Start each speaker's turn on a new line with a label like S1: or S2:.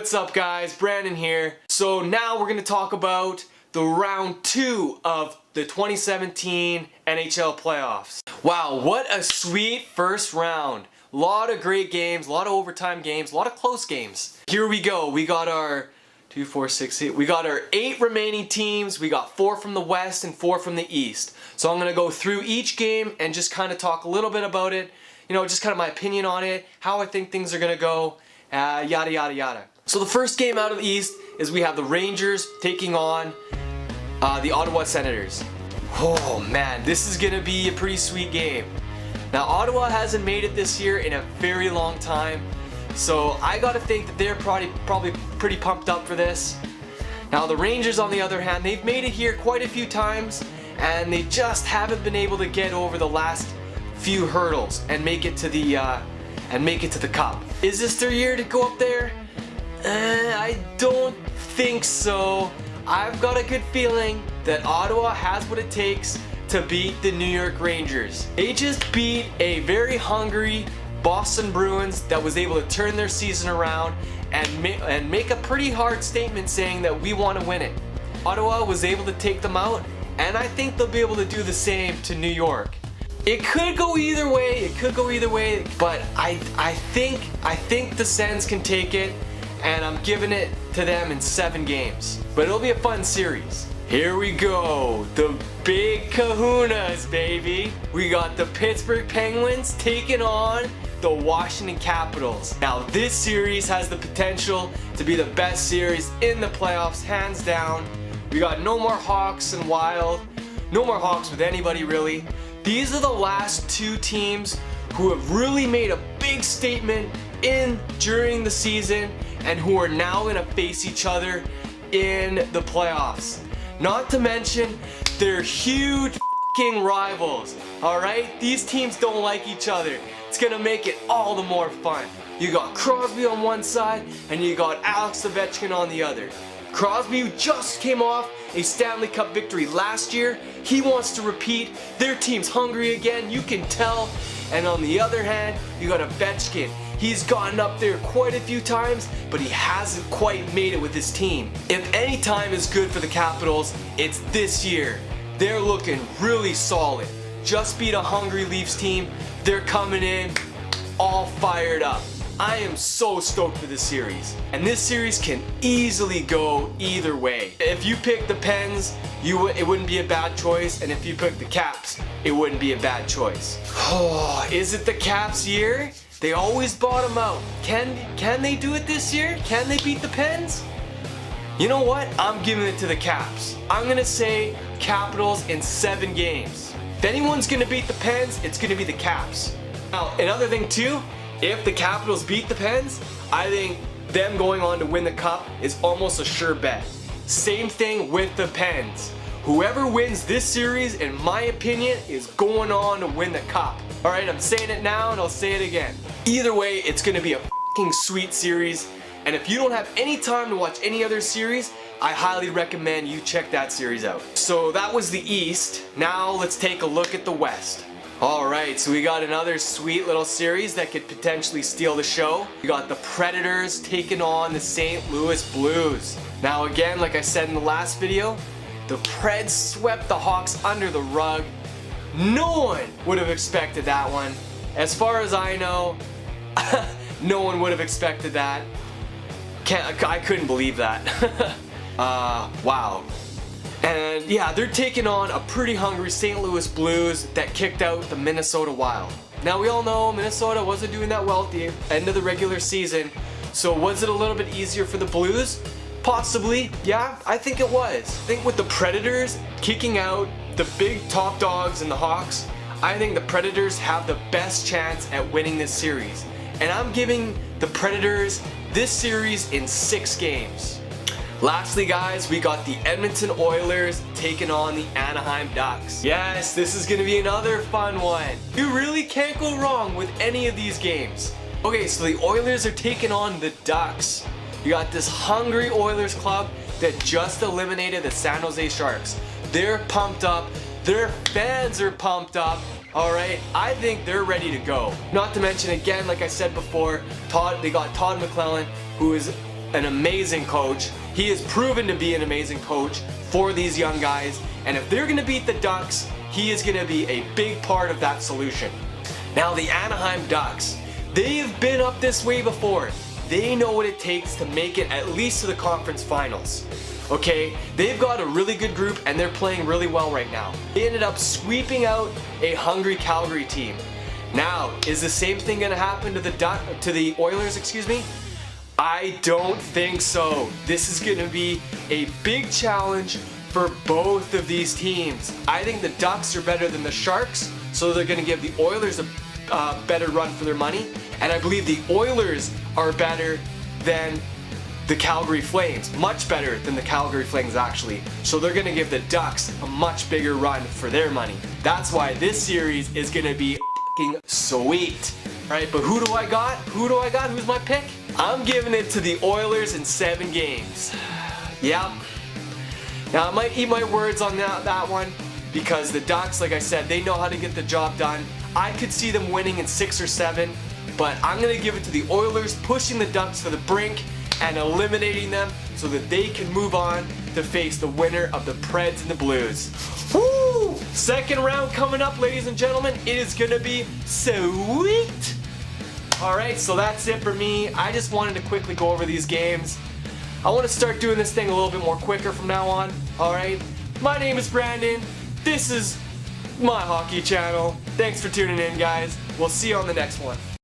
S1: what's up guys? Brandon here. So now we're going to talk about the round 2 of the 2017 NHL playoffs. Wow, what a sweet first round. A lot of great games, a lot of overtime games, a lot of close games. Here we go. We got our 2, 4, 6, 8. We got our 8 remaining teams. We got 4 from the West and 4 from the East. So I'm going to go through each game and just kind of talk a little bit about it. You know, just kind of my opinion on it, how I think things are going to go, yada yada yada. So the first game out of the East is we have the Rangers taking on the Ottawa Senators. Oh man, this is going to be a pretty sweet game. Now Ottawa hasn't made it this year in a very long time, so I got to think that they're probably pretty pumped up for this. Now the Rangers on the other hand, they've made it here quite a few times and they just haven't been able to get over the last few hurdles and make it to the Cup. Is this their year to go up there? I don't think so. I've got a good feeling that Ottawa has what it takes to beat the New York Rangers. They just beat a very hungry Boston Bruins that was able to turn their season around and make a pretty hard statement saying that we want to win it. Ottawa was able to take them out, and I think they'll be able to do the same to New York. It could go either way, but I think the Sens can take it, and I'm giving it to them in 7 games. But it'll be a fun series. Here we go, the big kahunas, baby. We got the Pittsburgh Penguins taking on the Washington Capitals. Now this series has the potential to be the best series in the playoffs, hands down. We got no more Hawks and Wild, no more Hawks with anybody really. These are the last 2 teams who have really made a big statement during the season and who are now going to face each other in the playoffs. Not to mention, they're huge f***ing rivals, alright? These teams don't like each other. It's going to make it all the more fun. You got Crosby on one side and you got Alex Ovechkin on the other. Crosby just came off a Stanley Cup victory last year. He wants to repeat. Their team's hungry again, you can tell. And on the other hand, you got Ovechkin. He's gotten up there quite a few times, but he hasn't quite made it with his team. If any time is good for the Capitals, it's this year. They're looking really solid. Just beat a hungry Leafs team. They're coming in all fired up. I am so stoked for this series. And this series can easily go either way. If you pick the Pens, it wouldn't be a bad choice. And if you pick the Caps, it wouldn't be a bad choice. Oh, is it the Caps' year? They always bottom out. Can they do it this year? Can they beat the Pens? You know what? I'm giving it to the Caps. I'm gonna say Capitals in 7 games. If anyone's gonna beat the Pens, it's gonna be the Caps. Now, another thing too, if the Capitals beat the Pens, I think them going on to win the Cup is almost a sure bet. Same thing with the Pens. Whoever wins this series, in my opinion, is going on to win the Cup. Alright, I'm saying it now and I'll say it again. Either way, it's going to be a f***ing sweet series. And if you don't have any time to watch any other series, I highly recommend you check that series out. So that was the East. Now let's take a look at the West. Alright, so we got another sweet little series that could potentially steal the show. We got the Predators taking on the St. Louis Blues. Now again, like I said in the last video, the Preds swept the Hawks under the rug. No one would have expected that one. As far as I know, no one would have expected that. I couldn't believe that. Wow. And yeah, they're taking on a pretty hungry St. Louis Blues that kicked out the Minnesota Wild. Now we all know Minnesota wasn't doing that well at the end of the regular season. So was it a little bit easier for the Blues? Possibly, yeah, I think it was. I think with the Predators kicking out the big top dogs and the Hawks, I think the Predators have the best chance at winning this series. And I'm giving the Predators this series in 6 games. Lastly guys, we got the Edmonton Oilers taking on the Anaheim Ducks. Yes, this is gonna be another fun one. You really can't go wrong with any of these games. Okay, so the Oilers are taking on the Ducks. You got this hungry Oilers club that just eliminated the San Jose Sharks. They're pumped up. Their fans are pumped up. Alright, I think they're ready to go. Not to mention, again, like I said before, they got Todd McClellan, who is an amazing coach. He has proven to be an amazing coach for these young guys, and if they're going to beat the Ducks, he is going to be a big part of that solution. Now the Anaheim Ducks, they've been up this way before. They know what it takes to make it at least to the conference finals. Okay, they've got a really good group and they're playing really well right now. They ended up sweeping out a hungry Calgary team. Now, is the same thing going to happen to the Oilers, excuse me? I don't think so. This is going to be a big challenge for both of these teams. I think the Ducks are better than the Sharks, so they're going to give the Oilers a better run for their money. And I believe the Oilers are better than the Calgary Flames, much better than the Calgary Flames actually. So they're gonna give the Ducks a much bigger run for their money. That's why this series is gonna be f***ing sweet. Alright, but who do I got? Who's my pick? I'm giving it to the Oilers in 7 games. Yep. Now I might eat my words on that one because the Ducks, like I said, they know how to get the job done. I could see them winning in 6 or 7, but I'm gonna give it to the Oilers, pushing the Ducks to the brink and eliminating them so that they can move on to face the winner of the Preds and the Blues. Woo! Second round coming up, ladies and gentlemen. It is gonna be sweet. Alright, so that's it for me. I just wanted to quickly go over these games. I want to start doing this thing a little bit more quicker from now on. Alright, my name is Brandon. This is my hockey channel. Thanks for tuning in, guys. We'll see you on the next one.